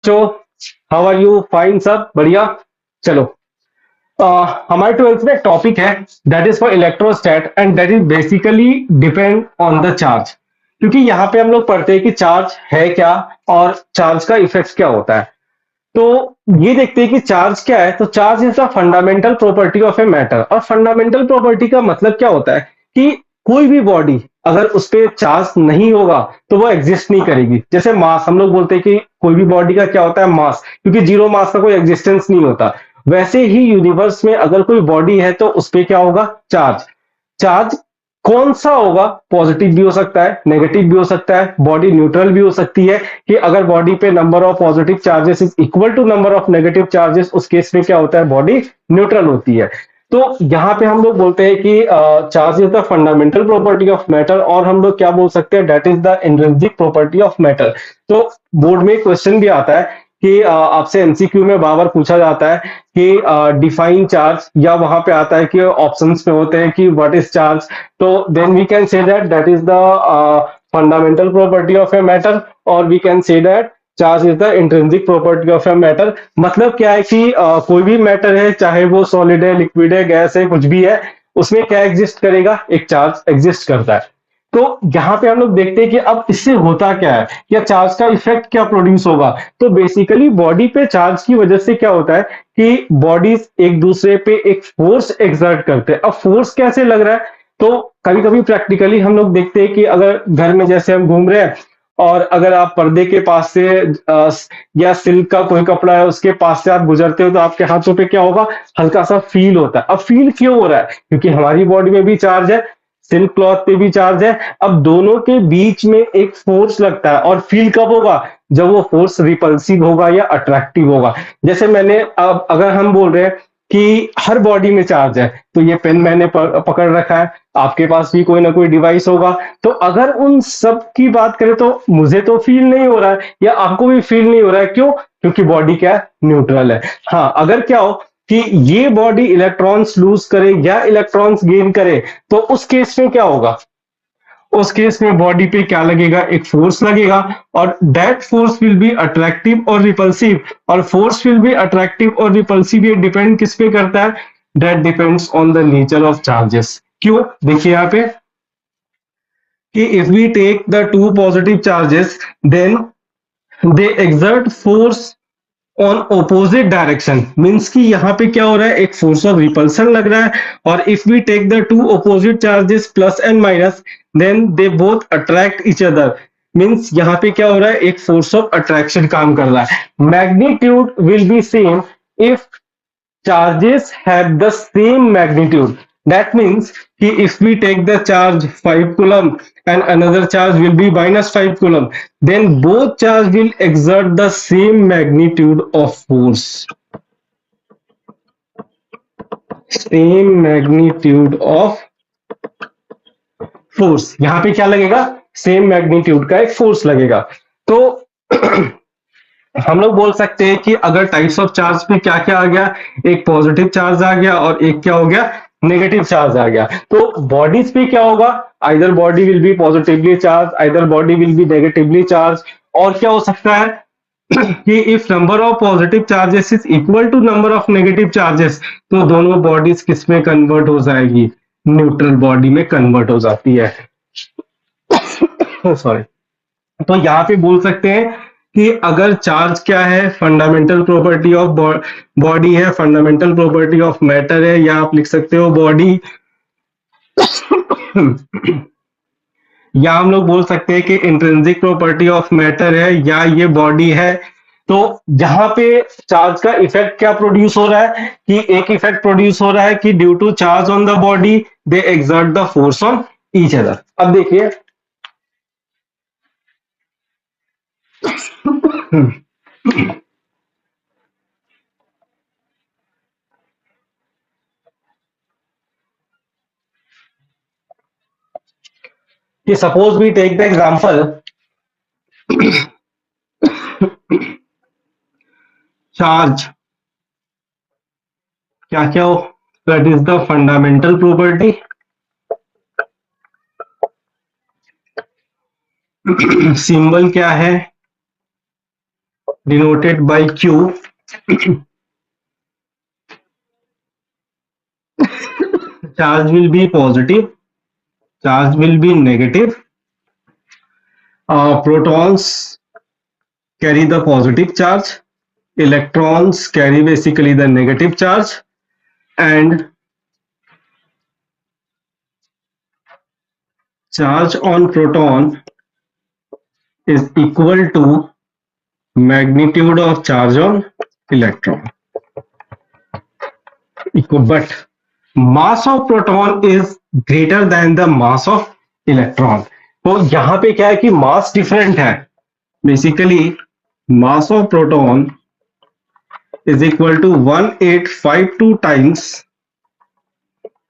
So how are you? Fine सब बढ़िया। चलो, हमारे 12th में टॉपिक है that is for electrostat and that is basically depend on the charge. क्योंकि यहाँ पे हम लोग पढ़ते हैं कि चार्ज है क्या और चार्ज का इफेक्ट क्या होता है। तो ये देखते हैं कि चार्ज क्या है। तो charge is the fundamental property of a matter. और फंडामेंटल प्रॉपर्टी का मतलब क्या होता है कि कोई भी बॉडी अगर उस पे चार्ज नहीं होगा तो वो एग्जिस्ट नहीं करेगी। जैसे मास, हम लोग बोलते हैं कि कोई भी बॉडी का क्या होता है, मास, क्योंकि जीरो मास का कोई एग्जिस्टेंस नहीं होता। वैसे ही यूनिवर्स में अगर कोई बॉडी है तो उस पे क्या होगा, चार्ज। चार्ज कौन सा होगा? पॉजिटिव भी हो सकता है, नेगेटिव भी हो सकता है, बॉडी न्यूट्रल भी हो सकती है। कि अगर बॉडी पे number of positive charges is equal to number of negative charges, उस केस में क्या होता है, बॉडी न्यूट्रल होती है। तो यहाँ पे हम लोग बोलते हैं कि charge is the fundamental property of matter, और हम लोग क्या बोल सकते हैं, that is the intrinsic property of matter. तो बोर्ड में क्वेश्चन भी आता है कि आपसे एमसीक्यू में बार बार पूछा जाता है कि डिफाइन चार्ज, या वहां पे आता है कि ऑप्शंस में होते हैं कि व्हाट इज चार्ज। तो then we can say that is the fundamental property of a matter, और we can say that charge is the intrinsic property of a matter. मतलब क्या है कि कोई भी मैटर है, चाहे वो सॉलिड है, लिक्विड है, गैस है, कुछ भी है, उसमें क्या एग्जिस्ट करेगा, एक चार्ज एग्जिस्ट करता है। तो यहाँ पे हम लोग देखते हैं कि अब इससे होता क्या है, या चार्ज का इफेक्ट क्या प्रोड्यूस होगा। तो बेसिकली बॉडी पे चार्ज की वजह से क्या होता है कि बॉडीज एक दूसरे पे एक फोर्स एक्सर्ट करते हैं। अब फोर्स कैसे लग रहा है, तो कभी कभी प्रैक्टिकली हम लोग देखते हैं कि अगर घर में जैसे हम घूम रहे हैं, और अगर आप पर्दे के पास से या सिल्क का कोई कपड़ा है उसके पास से आप गुजरते हो, तो आपके हाथों पे क्या होगा, हल्का सा फील होता है। अब फील क्यों हो रहा है? क्योंकि हमारी बॉडी में भी चार्ज है, सिल्क क्लॉथ पे भी चार्ज है। अब दोनों के बीच में एक फोर्स लगता है, और फील कब होगा, जब वो फोर्स रिपल्सिव होगा या अट्रैक्टिव होगा। जैसे मैंने, अब अगर हम बोल रहे हैं कि हर बॉडी में चार्ज है, तो ये पेन मैंने पकड़ रखा है, आपके पास भी कोई ना कोई डिवाइस होगा। तो अगर उन सब की बात करें तो मुझे तो फील नहीं हो रहा है, या आपको भी फील नहीं हो रहा है। क्यों? क्योंकि बॉडी क्या है, न्यूट्रल है। हाँ, अगर क्या हो कि ये बॉडी इलेक्ट्रॉन्स लूज करे या इलेक्ट्रॉन्स गेन करे, तो उस केस में क्या होगा, उस केस में बॉडी पे क्या लगेगा, एक फोर्स लगेगा। और that force will be attractive और रिपल्सिव। और फोर्स विल बी अट्रैक्टिव और रिपल्सिव, ये डिपेंड किस पे करता है, that depends on the nature of charges. क्यों? देखिए यहाँ पे कि if we take the two positive charges, then they exert force on opposite direction. Means कि यहाँ पे क्या हो रहा है, एक फोर्स ऑफ रिपल्सन लग रहा है। और if we take the two opposite charges plus and minus, then they both attract each other. Means यहाँ पे क्या हो रहा है, एक फोर्स ऑफ अट्रैक्शन काम कर रहा है। Magnitude will B same if charges have the same magnitude. That means if we take the charge 5 coulomb and another charge will be minus 5 coulomb, then both charge will exert the same magnitude of force. Same magnitude of force. यहाँ पे क्या लगेगा, same magnitude का एक force लगेगा। तो हम लोग बोल सकते हैं कि अगर टाइप्स ऑफ चार्ज में क्या क्या आ गया, एक पॉजिटिव चार्ज आ गया और एक क्या हो गया, नेगेटिव चार्ज आ गया। तो बॉडीज पे क्या होगा, either body will be positively charge, either body will be negatively charge. और क्या हो सकता है कि if number of positive charges is equal to number of negative charges, तो दोनों बॉडीज किस में कन्वर्ट हो जाएगी, न्यूट्रल बॉडी में कन्वर्ट हो जाती है। सॉरी। तो यहाँ पे बोल सकते हैं कि अगर चार्ज क्या है, फंडामेंटल प्रॉपर्टी ऑफ बॉडी है, फंडामेंटल प्रॉपर्टी ऑफ मैटर है, या आप लिख सकते हो बॉडी, या हम लोग बोल सकते हैं कि इंट्रिंसिक प्रॉपर्टी ऑफ मैटर है, या ये बॉडी है। तो यहाँ पे चार्ज का इफेक्ट क्या प्रोड्यूस हो रहा है, कि एक इफेक्ट प्रोड्यूस हो रहा है कि due to charge on the body they exert the force on each other. अब देखिए कि suppose we take the example, charge क्या क्या हो, that is the fundamental property. Symbol क्या है, denoted by Q. Charge will be positive, charge will be negative. Protons carry the positive charge, electrons carry basically the negative charge, and charge on proton is equal to magnitude of charge on electron. But mass of proton is greater than the mass of electron. तो यहाँ पे क्या है कि mass different है. Basically mass of proton is equal to 1852 times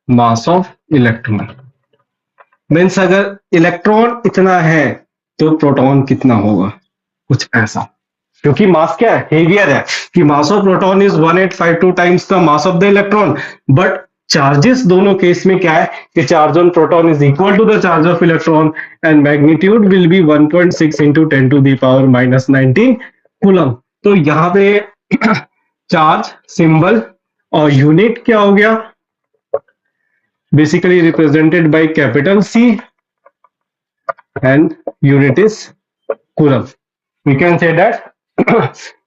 mass of electron. Means अगर electron इतना है तो प्रोटॉन कितना होगा, कुछ ऐसा. क्योंकि मास क्या है, हेवियर है, कि mass of proton is 1852 times the mass of the electron. But charges दोनों केस में क्या है कि charge on proton is equal to the charge of electron and magnitude will be 1.6 into 10 to the power -19 coulomb. तो यहाँ पे charge symbol और unit क्या हो गया, basically represented by capital C and unit is coulomb. We can say that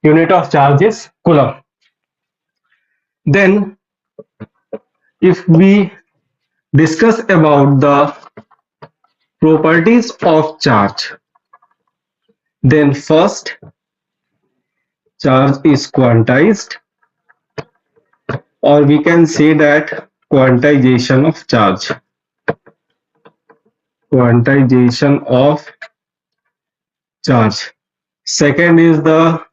unit of charge is coulomb. Then if we discuss about the properties of charge, then first charge is quantized, or we can say that quantization of charge. Quantization of charge. Second is the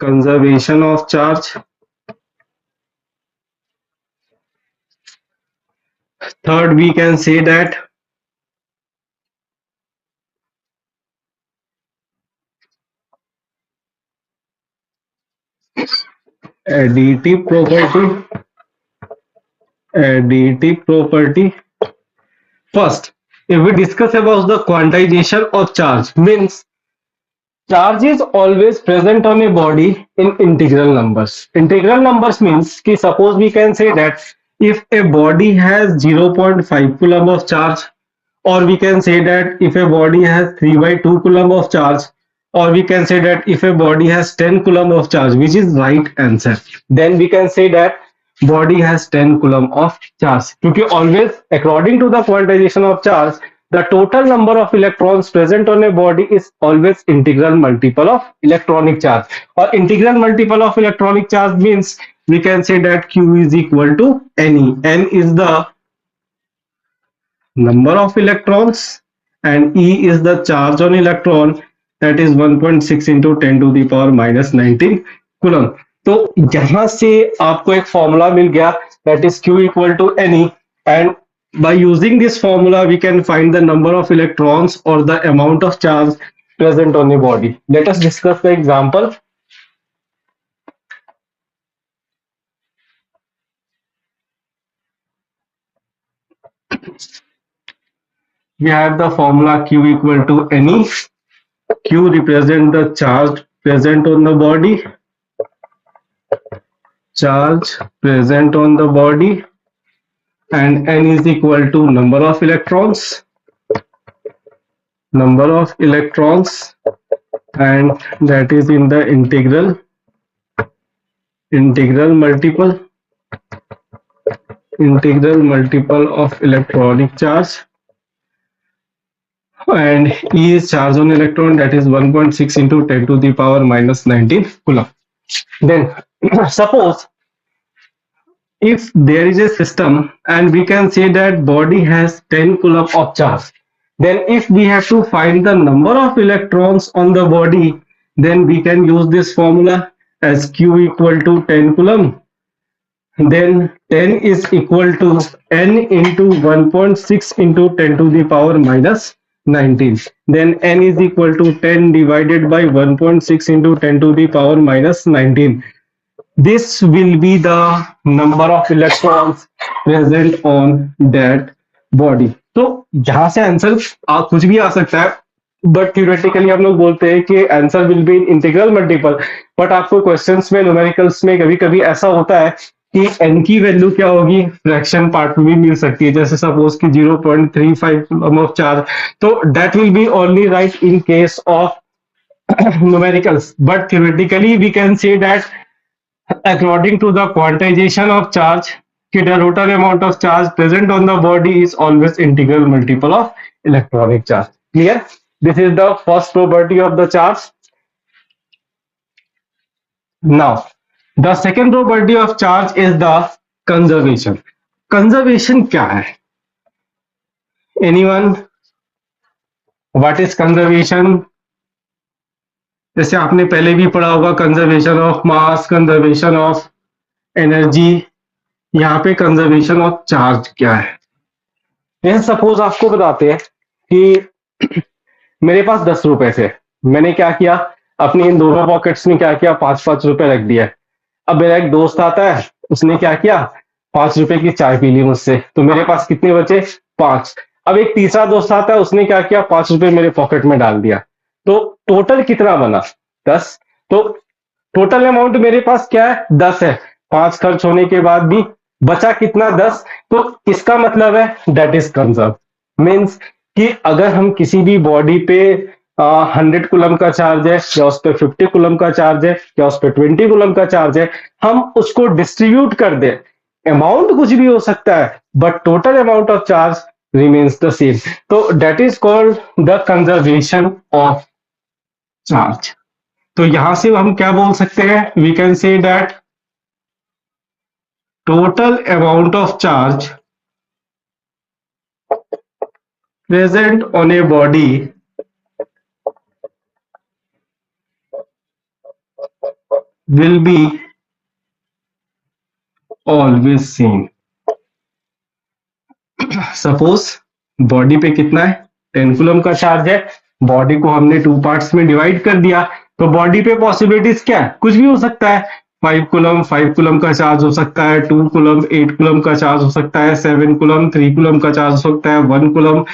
conservation of charge. Third, we can say that additive property. Additive property. First, if we discuss about the quantization of charge, means charge is always present on a body in integral numbers. Integral numbers means कि suppose we can say that if a body has 0.5 coulomb of charge, or we can say that if a body has 3/2 coulomb of charge, or we can say that if a body has 10 coulomb of charge, which is right answer, then we can say that body has 10 coulomb of charge. क्योंकि always according to the quantization of charge, the total number of electrons present on a body is always integral multiple of electronic charge. Or integral multiple of electronic charge means we can say that Q is equal to Ne. N is the number of electrons and E is the charge on electron, that is 1.6 into 10 to the power -19 coulomb. तो यहां से आपको एक formula मिल गया, that is Q equal to Ne, and by using this formula we can find the number of electrons or the amount of charge present on the body. Let us discuss the example. We have the formula Q equal to Ne. Q represent the charge present on the body, charge present on the body, and N is equal to number of electrons, and that is in the integral multiple of electronic charge, and E is charge on electron, that is 1.6 into 10 to the power -19 coulomb. Then suppose if there is a system and we can say that body has 10 coulomb of charge, then if we have to find the number of electrons on the body, then we can use this formula as Q equal to 10 coulomb. Then 10 is equal to N into 1.6 into 10 to the power -19. Then N is equal to 10 divided by 1.6 into 10 to the power -19. This will be the number of electrons present on that body. तो यहां से answer कुछ भी आ सकता है. But theoretically हम लोग बोलते हैं कि answer will be in integral multiple. But आपको क्वेश्चंस में, न्यूमेरिकल्स में कभी कभी ऐसा होता है कि n की वैल्यू क्या होगी, फ्रैक्शन पार्ट में भी मिल सकती है, जैसे सपोज कि 0.35 ऑफ चार्ज, तो that will be only right in case of numericals. But theoretically we can say that according to the quantization of charge, the total amount of charge present on the body is always integral multiple of electronic charge. Clear? This is the first property of the charge. Now, the second property of charge is the conservation. Conservation क्या है? Anyone? What is conservation? जैसे आपने पहले भी पढ़ा होगा, conservation of mass, conservation of energy. यहाँ पे कंजर्वेशन ऑफ चार्ज क्या है? जैसे सपोज आपको बताते हैं कि मेरे पास 10 रुपए थे, मैंने क्या किया, अपनी इन दोनों पॉकेट्स में क्या किया, 5-5 रुपए रख दिया। अब मेरा एक दोस्त आता है, उसने क्या किया, 5 रुपए की चाय पी ली मुझसे, तो मेरे पास कितने बचे, 5। अब एक तीसरा दोस्त आता है, उसने क्या किया, 5 रुपए मेरे पॉकेट में डाल दिया, तो टोटल कितना बना, 10। तो टोटल अमाउंट मेरे पास क्या है, 10 है, 5 खर्च होने के बाद भी बचा कितना, 10। तो इसका मतलब है दैट इज कंजर्व। मीन्स कि अगर हम किसी भी बॉडी पे 100 कूलम का चार्ज है, या उस पर 50 कूलम का चार्ज है, या उस पर 20 कूलम का चार्ज है, हम उसको डिस्ट्रीब्यूट कर दें, अमाउंट कुछ भी हो सकता है, but total amount of charge remains the same. तो that is called the conservation of charge. तो यहां से हम क्या बोल सकते हैं, we can say that total amount of charge present on a body will be always same. Suppose body पे कितना है, 10 कूलम का चार्ज है, बॉडी को हमने 2 पार्ट्स में डिवाइड कर दिया, तो बॉडी पे पॉसिबिलिटीज क्या है, कुछ भी हो सकता है। 5 कूलम 5 कूलम का चार्ज हो सकता है, 2 कूलम 8 कूलम का चार्ज हो सकता है, 7 कूलम 3 कूलम का चार्ज हो सकता है, 1 कूलम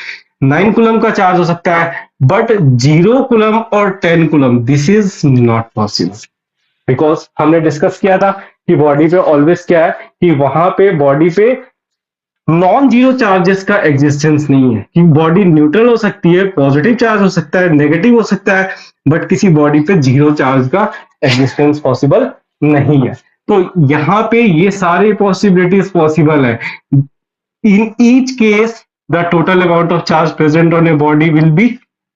9 कूलम का चार्ज हो सकता है। बट 0 कूलम और 10 coulomb, this is not possible, because हमने डिस्कस किया था कि बॉडी पे ऑलवेज क्या है, कि वहां पे बॉडी पे नॉन जीरो चार्जेस का एग्जिस्टेंस नहीं है, कि बॉडी न्यूट्रल हो सकती है, पॉजिटिव चार्ज हो सकता है, नेगेटिव हो सकता है, बट किसी बॉडी पे जीरो चार्ज का एग्जिस्टेंस पॉसिबल नहीं है। तो यहाँ पे ये सारे पॉसिबिलिटीज पॉसिबल है। In each case the total amount of charge present on a body will B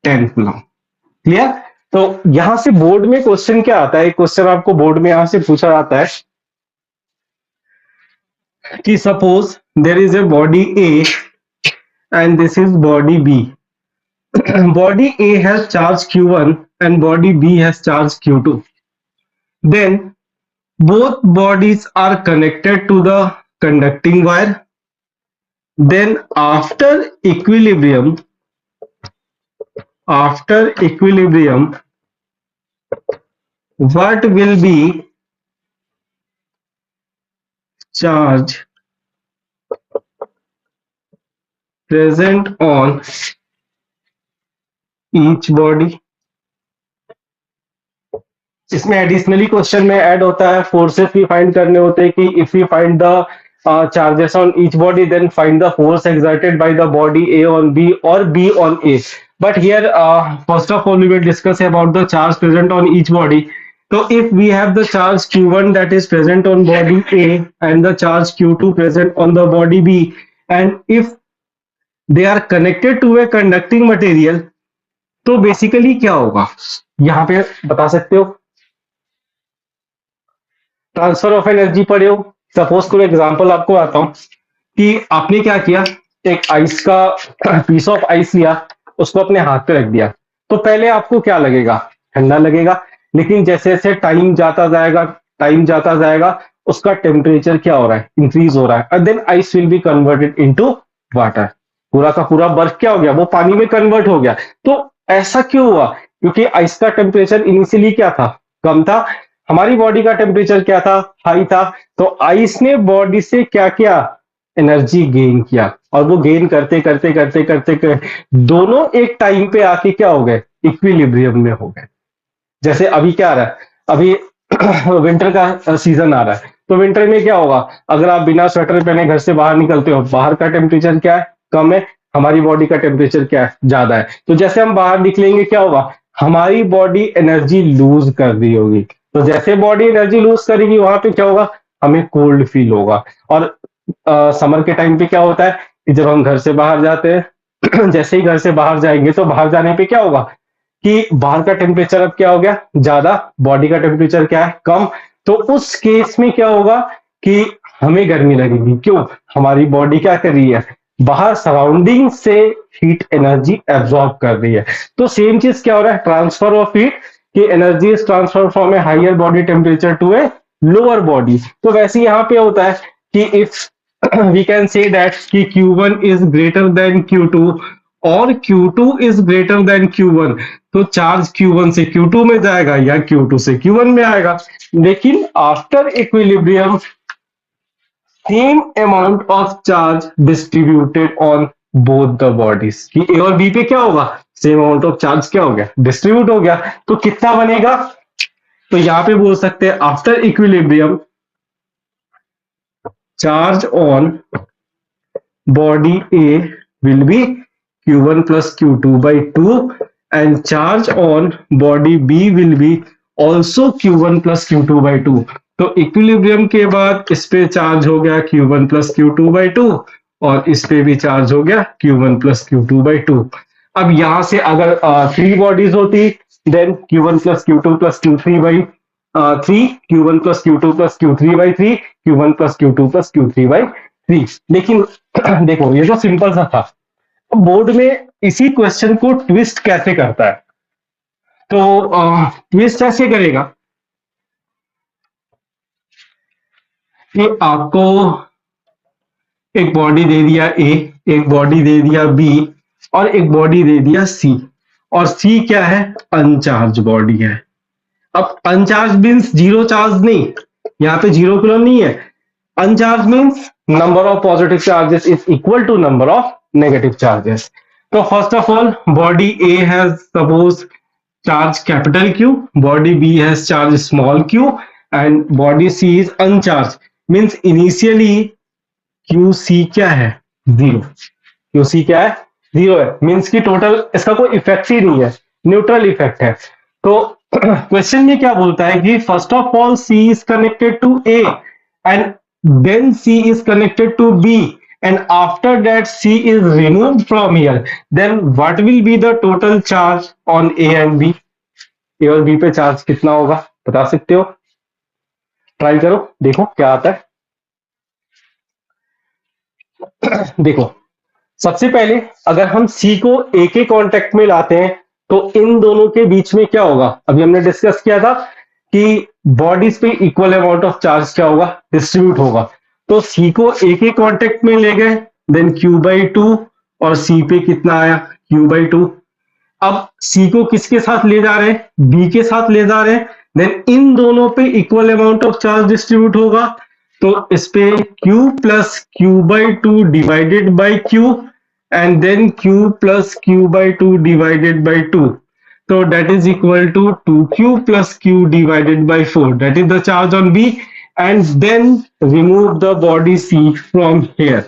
10 coulomb. Clear? तो यहां से बोर्ड में क्वेश्चन क्या आता है, एक क्वेश्चन आपको बोर्ड में यहां से पूछा जाता है कि suppose there is a body A and this is body B. Body A has charge Q1 and body B has charge Q2. Then both bodies are connected to the conducting wire. Then after equilibrium, what will be charge present on each body? इसमें additionally question में add होता है, forces भी find करने होते हैं कि if you find the charges on each body, then find the force exerted by the body A on B or B on A. But here, first of all, we will discuss about the charge present on each body. So if we have the charge Q1 that is present on body A and the charge Q2 present on the body B, and if they are connected to a conducting material, तो basically क्या होगा, यहाँ पे बता सकते हो, transfer of energy पढ़े हो। सपोज कोई एग्जांपल आपको आता हूं कि आपने क्या किया, एक आइस का पीस ऑफ आइस लिया, उसको अपने हाथ पे रख दिया, तो पहले आपको क्या लगेगा, ठंडा लगेगा, लेकिन जैसे जैसे टाइम जाता जाएगा उसका टेम्परेचर क्या हो रहा है, इंक्रीज हो रहा है, and then ice will be converted into water. पूरा का पूरा बर्फ क्या हो गया, वो पानी में कन्वर्ट हो गया। तो ऐसा क्यों हुआ, क्योंकि आइस का टेम्परेचर इनिशियली क्या था, कम था, हमारी बॉडी का टेम्परेचर क्या था, हाई था, तो आइस ने बॉडी से क्या किया, एनर्जी गेन किया, और वो गेन करते करते करते करते दोनों एक टाइम पे आके क्या हो गए, इक्विलिब्रियम में हो गए। जैसे अभी क्या आ रहा है, अभी विंटर का सीजन आ रहा है, तो विंटर में क्या होगा, अगर आप बिना स्वेटर पहने घर से बाहर निकलते हो, बाहर का टेम्परेचर क्या है, कम है, हमारी बॉडी का टेम्परेचर क्या है, ज्यादा है। तो जैसे हम बाहर निकलेंगे क्या होगा, हमारी बॉडी एनर्जी लूज कर रही होगी। तो जैसे बॉडी एनर्जी लूज करेगी, वहां पे क्या होगा, हमें कोल्ड फील होगा। और समर के टाइम पे क्या होता है कि जब हम घर से बाहर जाते हैं जैसे ही घर से बाहर जाएंगे, तो बाहर जाने पे क्या होगा कि बाहर का टेम्परेचर अब क्या हो गया, ज्यादा, बॉडी का टेम्परेचर क्या है, कम। तो उस केस में क्या होगा कि हमें गर्मी लगेगी। क्यों, हमारी बॉडी क्या कर रही है, बाहर सराउंडिंग से हीट एनर्जी एब्जॉर्ब कर रही है। तो सेम चीज क्या हो रहा है, ट्रांसफर ऑफ हीट, कि energy is transfer from a higher body temperature to a lower body. तो वैसे यहाँ पे होता है कि if we can say that कि Q1 is greater than Q2 और Q2 is greater than Q1, तो चार्ज Q1 से Q2 में जाएगा या Q2 से Q1 में आएगा। लेकिन after equilibrium same amount of charge distributed on both the bodies, कि ए और बी पे क्या होगा, सेम अमाउंट ऑफ चार्ज क्या हो गया, डिस्ट्रीब्यूट हो गया। तो कितना बनेगा, तो यहां पे बोल सकते हैं after equilibrium charge on body A will be Q1 plus Q2 by 2 and charge on body B will be also Q1 plus Q2 by 2। तो इक्विलिब्रियम के बाद इस पे चार्ज हो गया Q1 plus Q2 by 2 और इस पे भी चार्ज हो गया Q1 plus Q2 by 2। अब यहां से अगर 3 बॉडीज होती, then Q1 plus Q2 plus Q3 by 3, Q1 plus Q2 plus Q3 by 3, Q1 plus Q2 plus Q3 by 3। लेकिन देखो ये तो सिंपल सा था, बोर्ड में इसी क्वेश्चन को ट्विस्ट कैसे करता है, तो ट्विस्ट ऐसे करेगा कि आपको एक बॉडी दे दिया ए, एक बॉडी दे दिया बी और एक बॉडी दे दिया सी, और सी क्या है, अनचार्ज बॉडी है। अब अनचार्ज मीन्स जीरो चार्ज नहीं, यहाँ पे जीरो कूलम नहीं है। अनचार्ज means number of positive charges is equal to number of negative charges। तो first of all body A has suppose charge capital Q, body B has charge small q and body C is uncharged, means initially QC क्या है, zero. QC क्या है, zero है, means की total इसका कोई effect ही नहीं है, न्यूट्रल इफेक्ट है। तो क्वेश्चन में क्या बोलता है कि first of all C is connected to A and then C is connected to B and after that C is removed from here, then what will be the total charge on A and B? A और B पे charge कितना होगा बता सकते हो, try करो, देखो क्या आता है। देखो सबसे पहले अगर हम C को A के कांटेक्ट में लाते हैं, तो इन दोनों के बीच में क्या होगा, अभी हमने डिस्कस किया था कि बॉडीज पे इक्वल अमाउंट ऑफ चार्ज क्या होगा, डिस्ट्रीब्यूट होगा। तो सी को ए के कांटेक्ट में ले गए, देन Q/2 और सी पे कितना आया Q/2। अब सी को किसके साथ ले जा रहे हैं, बी के साथ ले जा रहे हैं, देन इन दोनों पे equal amount of charge distribute होगा। तो इस पे Q plus Q/2 divided by Q and then Q plus Q/2 divided by 2, so that is equal to 2q plus q divided by 4, that is the charge on B, and then remove the body C from here।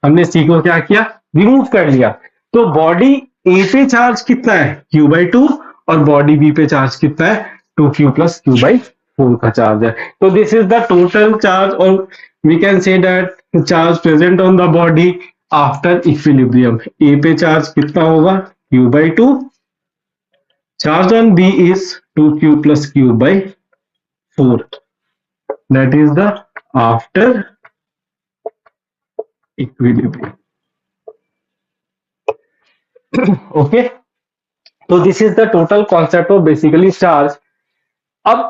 हमने C को क्या किया, remove कर लिया। तो body A पे charge कितना है Q/2 और बॉडी B पे चार्ज कितना है 2q plus q/4 का चार्ज है। तो this is the total charge, और we can say that charge present on the body after equilibrium. A पे चार्ज कितना होगा Q/2, charge on B is 2q plus q/4, that is the after equilibrium। okay, तो this is the total concept of basically charge। अब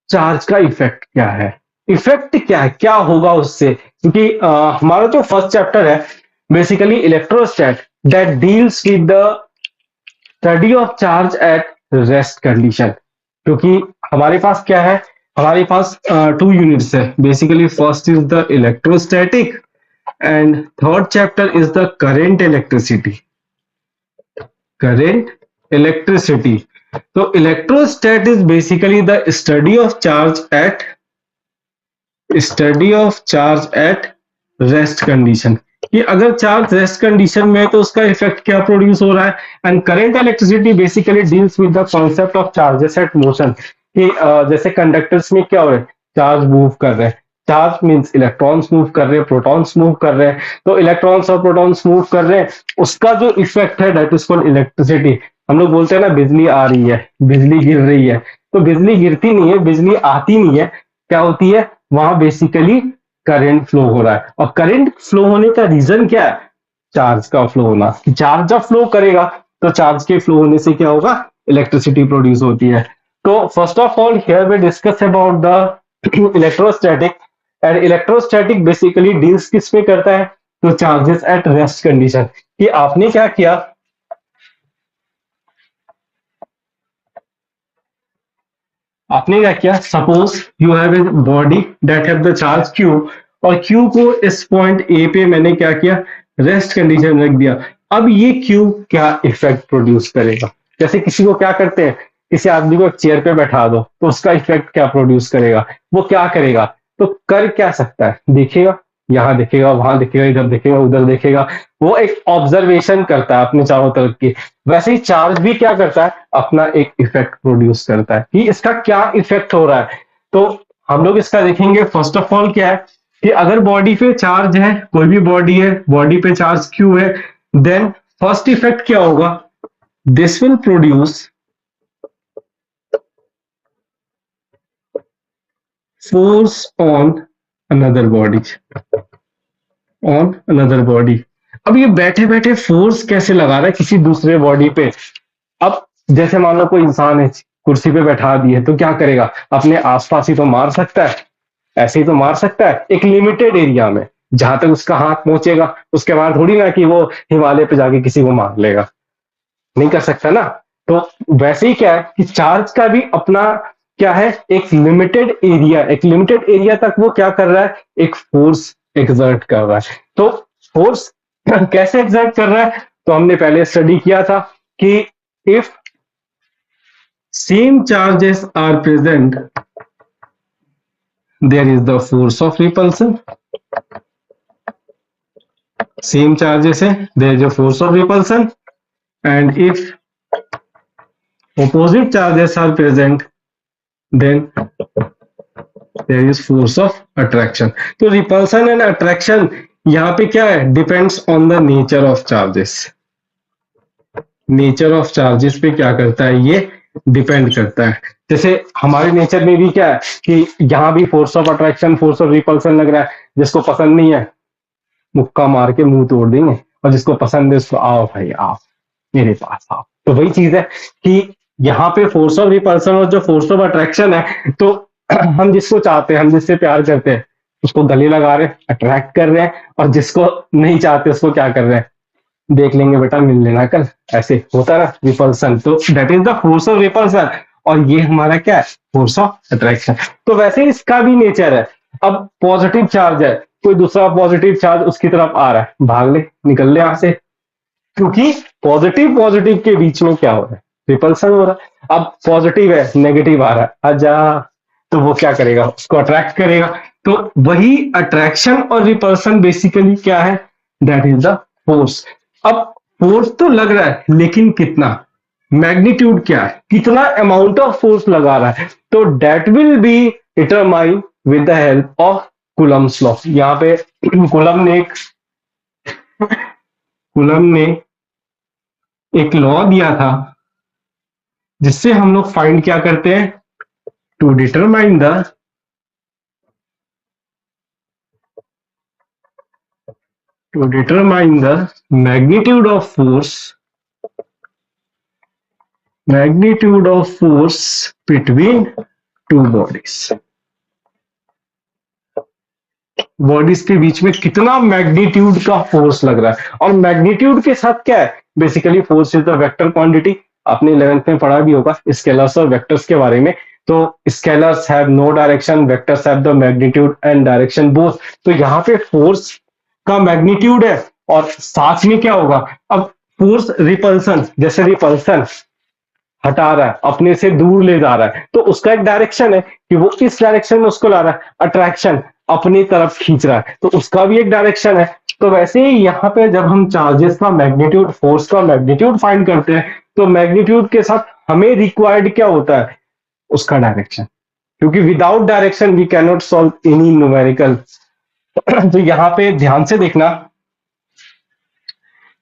charge का effect क्या है, effect क्या है, क्या होगा उससे, क्योंकि हमारा जो फर्स्ट चैप्टर है basically electrostat, that deals with the study of charge at rest condition. क्योंकि हमारे पास क्या है, हमारे पास 2 यूनिट्स है basically, first is the electrostatic and third chapter is the current electricity. Current electricity. So electrostat is basically the study of charge at rest condition, कि अगर चार्ज रेस्ट कंडीशन में है तो उसका इफेक्ट क्या प्रोड्यूस हो रहा है. And current electricity basically deals with the concept of charges at motion, कि जैसे कंडक्टर्स में क्या हो रहा है, चार्ज मूव कर रहे हैं. चार्ज मींस इलेक्ट्रॉन्स मूव कर रहे हैं, प्रोटॉन्स मूव कर रहे हैं. तो इलेक्ट्रॉन्स और प्रोटॉन्स मूव कर रहे हैं, उसका जो इफेक्ट है दैट इज कॉल्ड इलेक्ट्रिसिटी. हम लोग बोलते हैं ना बिजली आ रही है, बिजली गिर रही है. तो बिजली गिरती नहीं है, बिजली आती नहीं है, क्या होती है वहां बेसिकली करंट फ्लो हो रहा है. और करंट फ्लो होने का रीजन क्या है, चार्ज का फ्लो होना. चार्ज जब फ्लो करेगा तो चार्ज के फ्लो होने से क्या होगा, इलेक्ट्रिसिटी प्रोड्यूस होती है. तो first of all here we discuss about the electrostatic. And electrostatic basically deals किस पे करता है, तो चार्जेस एट रेस्ट कंडीशन. कि आपने क्या किया, आपने क्या किया, suppose you have a body that have the charge Q, और क्यू को इस पॉइंट ए पे मैंने क्या किया, रेस्ट कंडीशन में रख दिया. अब ये क्यू क्या इफेक्ट प्रोड्यूस करेगा. जैसे किसी को क्या करते हैं, किसी आदमी को एक चेयर पे बैठा दो तो उसका इफेक्ट क्या प्रोड्यूस करेगा, वो क्या करेगा, तो कर क्या सकता है, देखेगा, यहाँ देखेगा, वहां देखेगा, इधर देखेगा, उधर देखेगा. वो एक ऑब्जर्वेशन करता है अपने चारों तरफ की. वैसे ही चार्ज भी क्या करता है, अपना एक इफेक्ट प्रोड्यूस करता है, कि इसका क्या इफेक्ट हो रहा है. तो हम लोग इसका देखेंगे. फर्स्ट ऑफ ऑल क्या है, कि अगर बॉडी पे चार्ज है, कोई भी बॉडी है, बॉडी पे चार्ज क्यू है, देन फर्स्ट इफेक्ट क्या होगा, this will produce force on another body, on another body. अब ये बैठे बैठे फोर्स कैसे लगा रहा है किसी दूसरे बॉडी पे. अब जैसे मान लो कोई इंसान है, कुर्सी पे बैठा दिए तो क्या करेगा, अपने आसपास ही तो मार सकता है, ऐसे ही तो मार सकता है एक लिमिटेड एरिया में जहां तक उसका हाथ पहुंचेगा. उसके बाद थोड़ी ना कि वो हिमालय पे जाके किसी को मार लेगा, नहीं कर सकता ना. तो वैसे ही क्या है कि चार्ज का भी अपना क्या है, एक लिमिटेड एरिया, एक लिमिटेड एरिया तक वो क्या कर रहा है, एक फोर्स एक्सर्ट कर रहा है. तो फोर्स कैसे एक्सर्ट कर रहा है, तो हमने पहले स्टडी किया था कि if same charges are present there is the force of repulsion. Same charges है, there is a force of repulsion. And if opposite charges are present, then there is force of attraction. तो repulsion and attraction यहाँ पे क्या है, depends on the nature of charges. Nature of charges पे क्या करता है, ये डिपेंड करता है. जैसे हमारे नेचर में भी क्या है कि यहाँ भी force of attraction, force of repulsion लग रहा है. जिसको पसंद नहीं है मुक्का मार के मुंह तोड़ देंगे, और जिसको पसंद है उसको आओ भाई आओ मेरे पास आओ. तो वही चीज है कि यहाँ पे फोर्स ऑफ रिपल्सन और जो फोर्स ऑफ अट्रैक्शन है, तो हम जिसको चाहते हैं, हम जिससे प्यार करते हैं उसको गले लगा रहे हैं, अट्रैक्ट कर रहे हैं. और जिसको नहीं चाहते उसको क्या कर रहे हैं, देख लेंगे बेटा, मिल लेना कल, ऐसे होता है ना रिपल्सन. तो that is the force of repulsion, और ये हमारा क्या है, फोर्स ऑफ अट्रैक्शन. तो वैसे ही इसका भी नेचर है. अब पॉजिटिव चार्ज है, कोई दूसरा पॉजिटिव चार्ज उसकी तरफ आ रहा है, भाग ले, निकल ले यहां से, क्योंकि पॉजिटिव पॉजिटिव के बीच में क्या हो रहा है, रिपल्सन हो रहा है. अब पॉजिटिव है, नेगेटिव आ रहा है, आजा, तो वो क्या करेगा, उसको अट्रैक्ट करेगा. तो वही अट्रैक्शन और रिपल्सन बेसिकली क्या है, दैट इज द फोर्स. अब फोर्स तो लग रहा है, लेकिन कितना, मैग्नीट्यूड क्या है, कितना अमाउंट ऑफ फोर्स लगा रहा है, तो that will be determine with the help of Coulomb's law. यहाँ पे कूलम ने एक लॉ दिया था जिससे हम लोग फाइंड क्या करते हैं, to determine the magnitude of force between two bodies. बॉडीज के बीच में कितना मैग्नीट्यूड का फोर्स लग रहा है. और मैग्नीट्यूड के साथ क्या है, basically force is the vector quantity. आपने 11th में पढ़ा भी होगा स्केलर्स और वेक्टर्स के बारे में. तो scalars have no direction, vectors have the magnitude and direction both. तो यहाँ पे फोर्स का मैग्नीट्यूड है और साथ में क्या होगा, अब फोर्स रिपल्सन, जैसे रिपल्सन हटा रहा है, अपने से दूर ले जा रहा है, तो उसका एक डायरेक्शन है कि वो इस डायरेक्शन में उसको ला रहा है, अट्रैक्शन अपनी तरफ खींच रहा है, तो उसका भी एक डायरेक्शन है। तो वैसे ही यहाँ पे जब हम चार्जेस का मैग्नीट्यूड, फोर्स का मैग्नीट्यूड फाइंड करते हैं, तो मैग्नीट्यूड के साथ हमें रिक्वायर्ड क्या होता है, उसका डायरेक्शन, क्योंकि without direction we can not solve any numerical. तो यहाँ पे ध्यान से देखना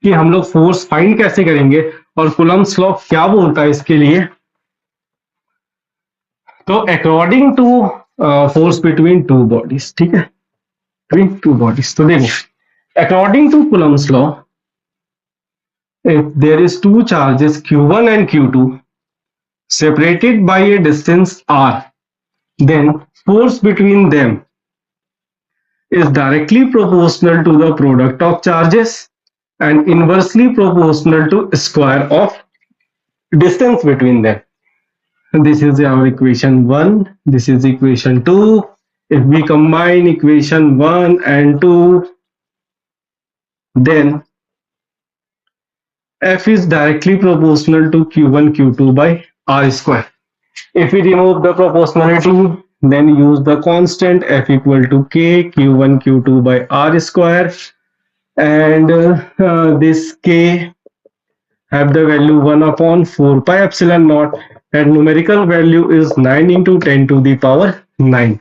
कि हम लोग फोर्स फाइंड कैसे करेंगे और कूलम्ब्स लॉ क्या बोलता है इसके लिए। तो according to force between two bodies, ठीक है, बिटवीन टू बॉडीज, तो देखो according to Coulomb's law, if there is two charges q1 and q2 separated by a distance r, then force between them is directly proportional to the product of charges and inversely proportional to square of distance between them. This is our equation 1, this is equation 2. If we combine equation 1 and 2, then F is directly proportional to Q1 Q2 by R square. If we remove the proportionality, then use the constant F equal to K Q1 Q2 by R square, and this K have the value 1 upon 4 pi epsilon naught, and numerical value is 9 into 10 to the power 9.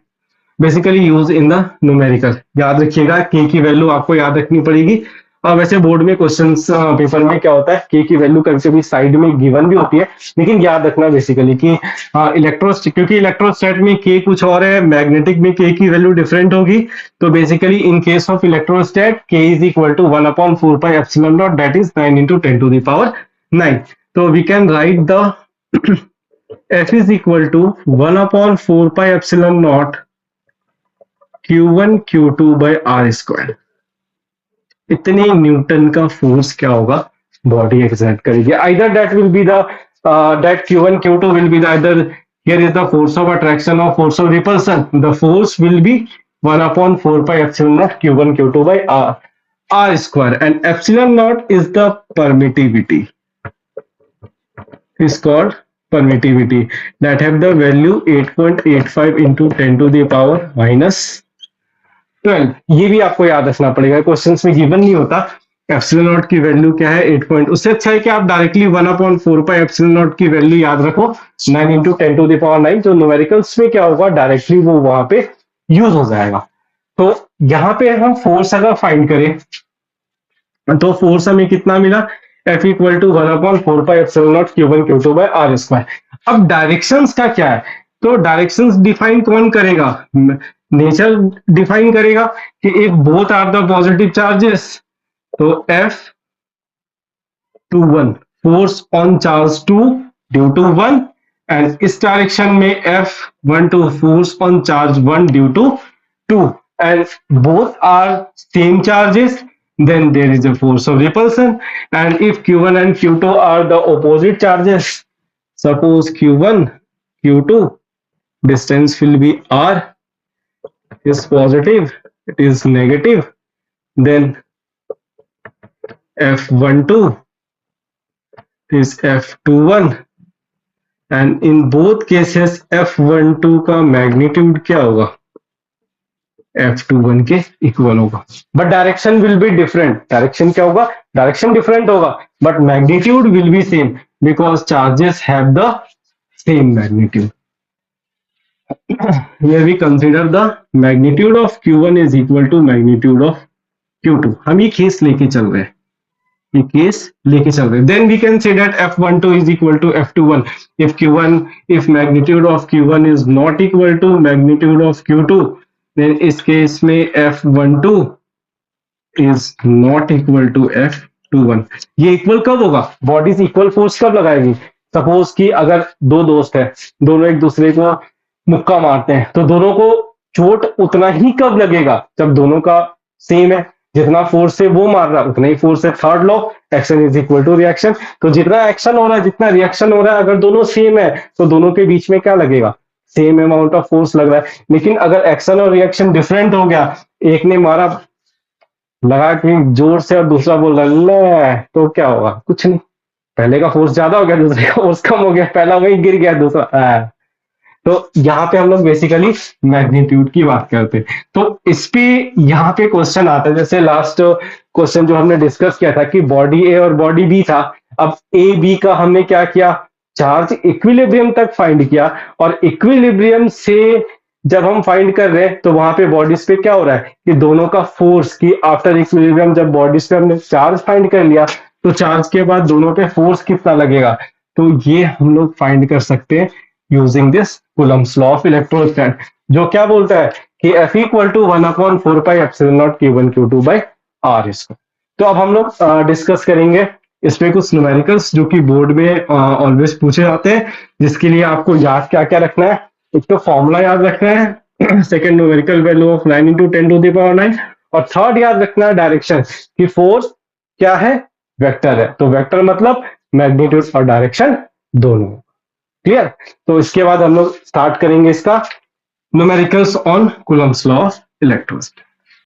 Basically use in the numerical. याद रखिएगा के की value आपको याद रखनी पड़ेगी। और वैसे बोर्ड में क्वेश्चंस पेपर में क्या होता है, के की वैल्यू कभी कभी साइड में गिवन भी होती है, लेकिन याद रखना बेसिकली कि क्योंकि इलेक्ट्रोस्टैट में के कुछ और है, मैग्नेटिक में के की वैल्यू डिफरेंट होगी। तो basically in case of electrostat k is equal to 1 upon 4 pi epsilon naught, that is 9 into 10 to the power 9. तो we can write the F is equal to 1 upon 4 pi epsilon naught Q1 Q2 by R square. इतने Newton का force क्या होगा, body exert करेगी। Either that will be the that Q1 Q2 will be the either here is the force of attraction or force of repulsion. The force will be 1 upon 4 pi epsilon naught Q1 Q2 by R square, and epsilon naught is the permittivity, is called permittivity, that have the value 8.85 into 10 to the power minus 12. ये भी आपको याद रखना पड़ेगा, questions में given नहीं होता epsilon not की वैल्यू क्या है 8 पॉइंट। उससे अच्छा है कि आप directly 1 upon 4 pi epsilon not की वैल्यू याद रखो 9 into 10 to the power 9। तो न्यूमेरिकल्स में क्या होगा, डायरेक्टली वो वहां पे यूज हो जाएगा। तो यहाँ पे हम फोर्स अगर फाइंड करें तो फोर्स हमें कितना मिला, F equal to 1 upon 4 pi epsilon naught Q1 Q2 by R square. अब डायरेक्शंस का क्या है, तो डायरेक्शंस डिफाइन कौन करेगा, नेचर डिफाइन करेगा कि if both are the positive charges, तो F21 force on charge 2 due to 1, and इस डायरेक्शन में F12 force on charge 1 due to 2, and both are same charges, then there is a force of repulsion. And if Q1 and Q2 are the opposite charges, suppose Q1 Q2, distance will be R, is positive, it is negative, then F12 is F21, and in both cases F12 का magnitude क्या होगा, F21 के equal होगा, but direction will be different. Direction क्या होगा, direction different होगा, but magnitude will B same because charges have the same magnitude. Here we consider the magnitude of Q1 is equal to magnitude of Q2. हम ये case लेके चल रहे हैं, ये केस लेके चल रहे हैं। Then we can say that F12 is equal to F21. If magnitude of Q1 is not equal to magnitude of Q2, then इस केस में F12 is not equal to F21. ये इक्वल कब होगा, bodies equal force कब लगाएगी, suppose कि अगर दो दोस्त है, दोनों एक दूसरे को मुक्का मारते हैं, तो दोनों को चोट उतना ही कब लगेगा, जब दोनों का सेम है, जितना फोर्स से वो मार रहा है उतना ही फोर्स है। Third law, action is equal to reaction. तो जितना एक्शन हो रहा है जितना रिएक्शन हो रहा है, अगर दोनों सेम है तो दोनों के बीच में क्या लगेगा, सेम अमाउंट ऑफ फोर्स लग रहा है। लेकिन अगर एक्शन और रिएक्शन डिफरेंट हो गया, एक ने मारा लगा कि जोर से और दूसरा बोल रहा है ले, तो क्या होगा? कुछ नहीं, पहले का फोर्स ज्यादा हो गया, दूसरे का फोर्स कम हो गया, पहला वही गिर गया, दूसरा तो यहाँ पे हम लोग बेसिकली मैग्नीट्यूड की बात करते हैं। तो इस पे यहाँ पे क्वेश्चन आता है, जैसे लास्ट क्वेश्चन जो हमने डिस्कस किया था कि बॉडी ए और बॉडी बी था। अब ए बी का हमने क्या किया, चार्ज इक्विलिब्रियम तक फाइंड किया, और इक्विलिब्रियम से जब हम फाइंड कर रहे हैं तो वहां पे बॉडीज पे क्या हो रहा है कि दोनों का फोर्स की आफ्टर इक्विलिब्रियम जब बॉडीज पे हमने चार्ज फाइंड कर लिया, तो चार्ज के बाद दोनों पे फोर्स कितना लगेगा, तो ये हम लोग फाइंड कर सकते हैं using this Coulomb's law of electrostat, जो क्या बोलता है कि F equal to 1/4 pi epsilon naught Q1 Q2 by R इसको। तो अब हम लोग डिस्कस करेंगे इस पे कुछ न्यूमेरिकल्स जो कि बोर्ड में ऑलवेज पूछे जाते हैं, जिसके लिए आपको याद क्या क्या रखना है। एक तो फॉर्मूला याद रखना है, सेकंड न्यूमेरिकल वैल्यू ऑफ 9 × 10⁻⁹, और थर्ड याद रखना है डायरेक्शन कि फोर्स क्या है, वेक्टर है। तो वेक्टर मतलब मैग्नीट्यूड और डायरेक्शन दोनों। क्लियर? तो इसके बाद हम लोग स्टार्ट करेंगे इसका numericals on Coulomb's law of electrostatics.